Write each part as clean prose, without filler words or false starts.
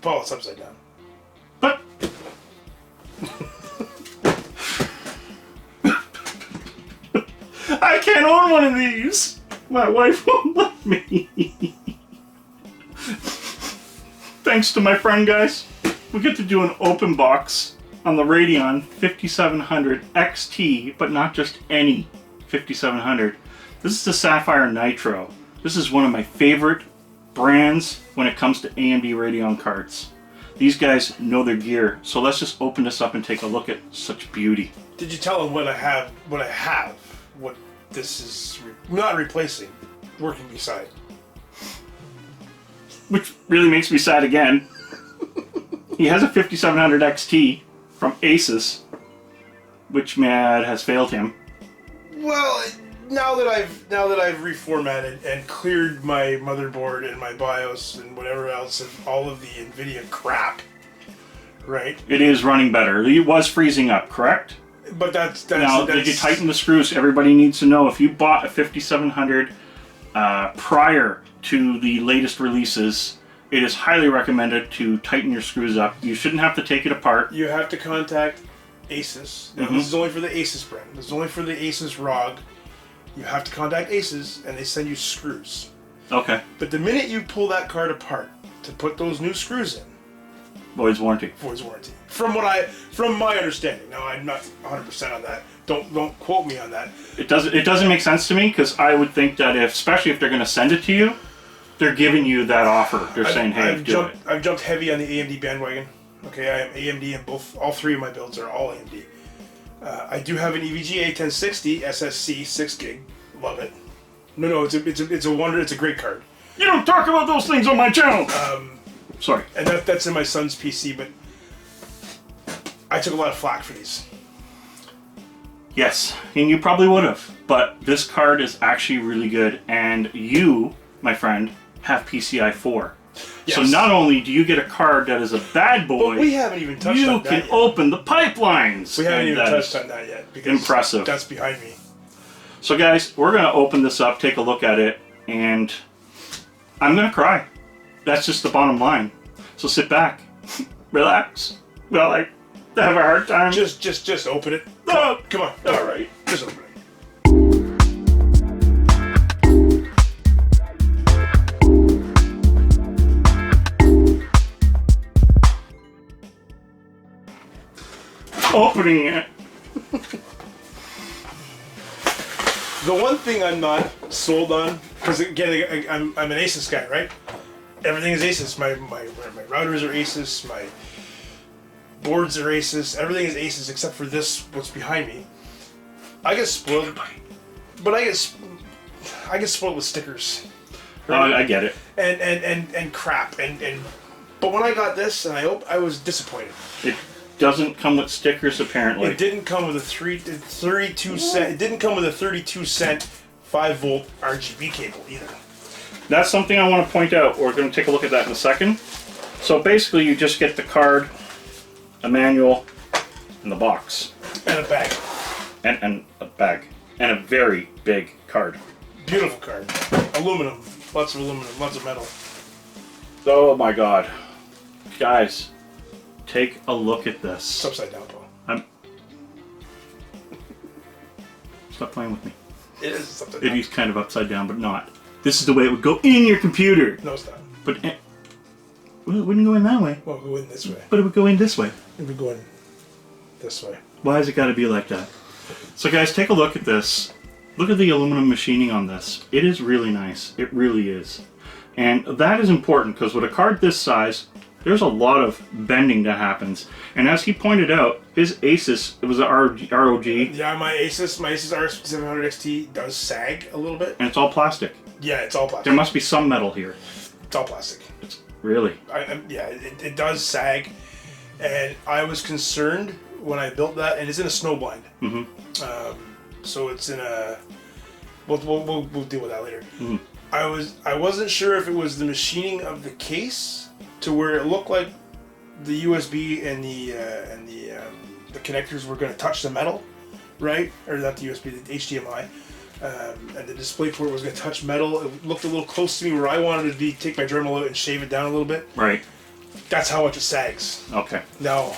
Paul, it's upside down. But I can't own one of these. My wife won't let me. Thanks to my friend, guys, we get to do an open box on the Radeon 5700XT, but not just any 5700. This is the Sapphire Nitro. This is one of my favorite brands when it comes to AMD Radeon cards. These guys know their gear, so let's just open this up and take a look at such beauty. Did you tell them what I have? What this is not replacing, working beside. Which really makes me sad again. He has a 5700 XT from Asus, which has failed him. Well, now that I've reformatted and cleared my motherboard and my BIOS and whatever else and all of the NVIDIA crap, right? It is running better. It was freezing up, correct? But that's did you tighten the screws? Everybody needs to know, if you bought a 5700 prior to the latest releases, it is highly recommended to tighten your screws up. You shouldn't have to take it apart. You have to contact Asus. Now, this is only for the Asus brand. This is only for the Asus ROG. You have to contact Asus, and they send you screws. Okay. But the minute you pull that card apart to put those new screws in, voids warranty. Voids warranty. From my understanding. Now, I'm not 100% on that. Don't quote me on that. It doesn't make sense to me, because I would think that especially if they're going to send it to you, they're giving you that offer. They're saying, hey, do it. I've jumped heavy on the AMD bandwagon. Okay, I am AMD in all three of my builds are all AMD. I do have an EVGA 1060 SSC 6 gig. Love it. No, it's a wonder. It's a great card. You don't talk about those things on my channel. Sorry. And that's in my son's PC, but I took a lot of flack for these. Yes, and you probably would have. But this card is actually really good, and you, my friend, have PCI 4. Yes. So not only do you get a card that is a bad boy, but we haven't even touched on that yet. You can open the pipelines. We haven't even touched on that yet. Because impressive. That's behind me. So guys, we're going to open this up, take a look at it, and I'm going to cry. That's just the bottom line. So sit back, relax. Well, I have a hard time. Just open it. Come on. All right. Just open it. Opening it. The one thing I'm not sold on, because again, I'm an Asus guy, right? Everything is Asus. My routers are Asus. My boards are Asus. Everything is Asus except for this. What's behind me? I get spoiled, but I get spoiled with stickers. Right? Oh, I get it. And crap but when I got this and I was disappointed. It doesn't come with stickers, apparently. It didn't come with a 32 cent. It didn't come with a 32 cent 5-volt RGB cable either. That's something I want to point out. We're going to take a look at that in a second. So basically, you just get the card, a manual, and the box, and a bag, and a bag, and a very big card. Beautiful card. Aluminum, lots of metal. Oh my God, guys. Take a look at this. It's upside down, Paul. Stop playing with me. It is upside down. It is kind of upside down, but not. This is the way it would go in your computer. No, it's not. But well, it wouldn't go in that way. Well, it would go in this way. But it would go in this way. It would go in this way. Why has it got to be like that? So guys, take a look at this. Look at the aluminum machining on this. It is really nice. It really is. And that is important, because with a card this size, there's a lot of bending that happens. And as he pointed out, his Asus, it was a ROG. Yeah, my Asus R5700XT does sag a little bit. And it's all plastic. Yeah, it's all plastic. There must be some metal here. It's all plastic. Really? Yeah, it does sag. And I was concerned when I built that, and it's in a snow blind. Mm-hmm. So it's in a... We'll deal with that later. Mm-hmm. I wasn't sure if it was the machining of the case to where it looked like the USB and the connectors were going to touch the metal, right? Or not the USB, the HDMI, and the display port was going to touch metal. It looked a little close to me where I wanted to take my Dremel out and shave it down a little bit. Right. That's how much it sags. Okay. No,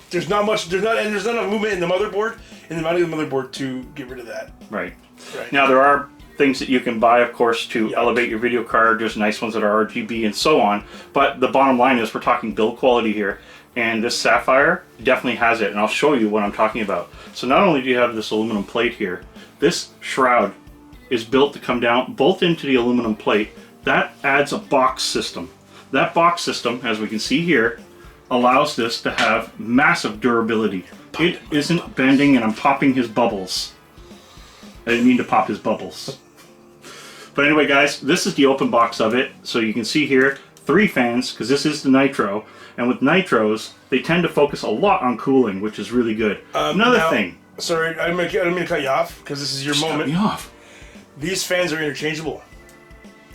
there's not enough movement in the motherboard, to get rid of that. Right. Right. Now there are things that you can buy, of course, to elevate your video card. There's nice ones that are RGB and so on. But the bottom line is we're talking build quality here. And this Sapphire definitely has it. And I'll show you what I'm talking about. So not only do you have this aluminum plate here, this shroud is built to come down both into the aluminum plate. That adds a box system. That box system, as we can see here, allows this to have massive durability. It isn't bending, and I'm popping his bubbles. I didn't mean to pop his bubbles. But anyway, guys, this is the open box of it. So you can see here, 3 fans, because this is the Nitro. And with Nitros, they tend to focus a lot on cooling, which is really good. Another thing. Sorry, I'm gonna cut you off, because this is your moment. Cut me off. These fans are interchangeable.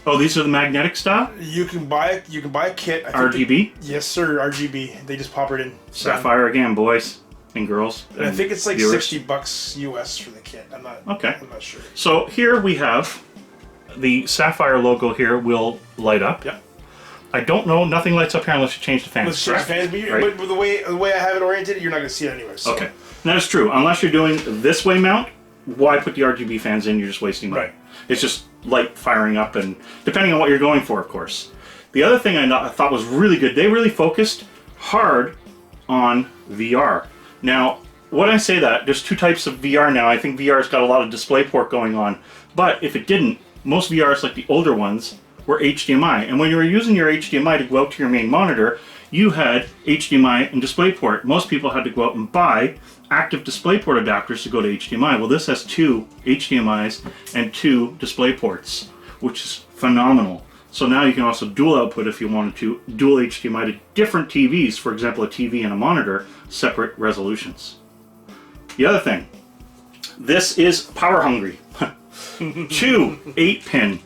Oh, these are the magnetic style? You can buy a kit. RGB? Yes, sir, RGB. They just pop it in. Sapphire again, boys and girls. And I think it's like viewers. $60 US for the kit. I'm not sure. So here we have the Sapphire logo here will light up. Yep. I don't know, nothing lights up here unless you change the fans. Let's change the fans, but the way I have it oriented, you're not going to see it anyway. So. Okay, that is true. Unless you're doing this way mount, why put the RGB fans in? You're just wasting money. Right. It's just light firing up, and depending on what you're going for, of course. The other thing I thought was really good, they really focused hard on VR. Now, when I say that, there's 2 types of VR now. I think VR's got a lot of DisplayPort going on, but if it didn't, most VRs, like the older ones, were HDMI. And when you were using your HDMI to go out to your main monitor, you had HDMI and DisplayPort. Most people had to go out and buy active DisplayPort adapters to go to HDMI. Well, this has 2 HDMIs and 2 DisplayPorts, which is phenomenal. So now you can also dual output if you wanted to, dual HDMI to different TVs, for example, a TV and a monitor, separate resolutions. The other thing, this is power hungry. 2 8-pin.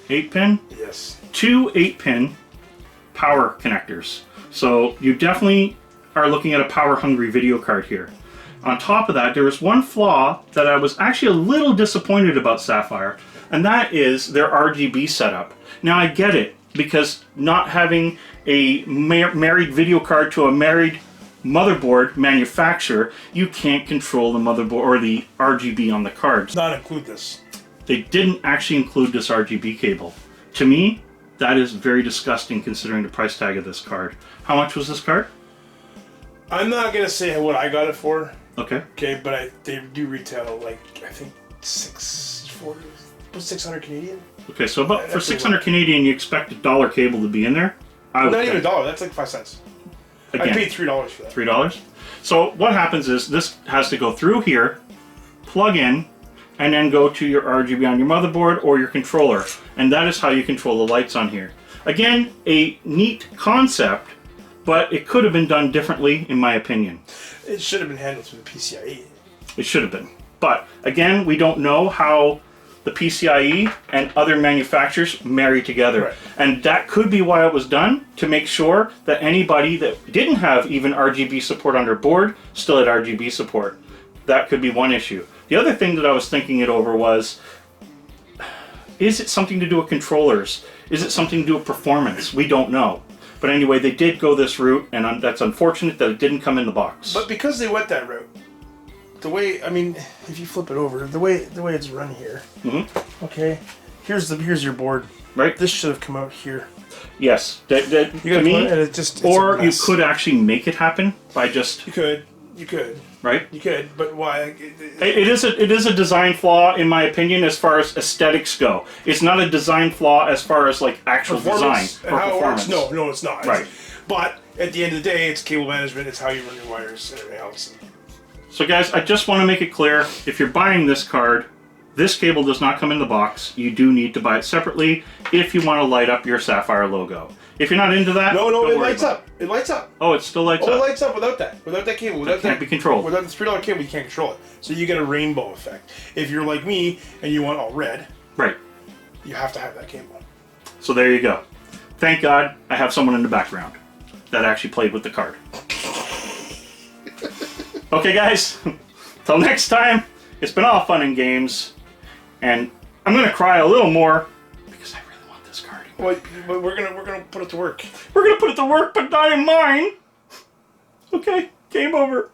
8-pin? Yes. 2 8-pin power connectors. So you definitely are looking at a power hungry video card here. On top of that, there is one flaw that I was actually a little disappointed about Sapphire, and that is their RGB setup. Now I get it, because not having a married video card to a married motherboard manufacturer, you can't control the motherboard or the RGB on the cards. Not include this. They didn't actually include this RGB cable. To me, that is very disgusting considering the price tag of this card. How much was this card? I'm not going to say what I got it for. Okay. Okay, but they do retail like, I think 600 Canadian. Okay, so about for 600 Canadian, you expect a $1 cable to be in there? Not even a dollar, that's like 5 cents. Again, I paid $3 for that. $3? So what happens is this has to go through here, plug in, and then go to your RGB on your motherboard or your controller. And that is how you control the lights on here. Again, a neat concept, but it could have been done differently, in my opinion. It should have been handled through the PCIe. It should have been. But again, we don't know how the PCIe and other manufacturers marry together. Right. And that could be why it was done, to make sure that anybody that didn't have even RGB support on their board still had RGB support. That could be one issue. The other thing that I was thinking it over was, is it something to do with controllers? Is it something to do with performance? We don't know. But anyway, they did go this route, and that's unfortunate that it didn't come in the box. But because they went that route, the way, I mean, if you flip it over, the way it's run here, okay, here's your board. Right. This should have come out here. Yes. To me, it's or you could actually make it happen by just... You could. Right? You could, but why? It is a design flaw, in my opinion, as far as aesthetics go. It's not a design flaw as far as like actual design or how performance. It works. No, it's not. Right. But at the end of the day, it's cable management. It's how you run your wires and everything else. So guys, I just want to make it clear, if you're buying this card, this cable does not come in the box. You do need to buy it separately if you want to light up your Sapphire logo. If you're not into that, no, it lights up. It lights up. Oh, it still lights up. It lights up without that cable. That can't be controlled. Without the $3 cable, you can't control it. So you get a rainbow effect. If you're like me and you want all red, right, you have to have that cable. So there you go. Thank God I have someone in the background that actually played with the card. Okay, guys. Till next time. It's been all fun and games, and I'm gonna cry a little more because I really want this card. Well, we're gonna put it to work. We're gonna put it to work, but not in mine. Okay, game over.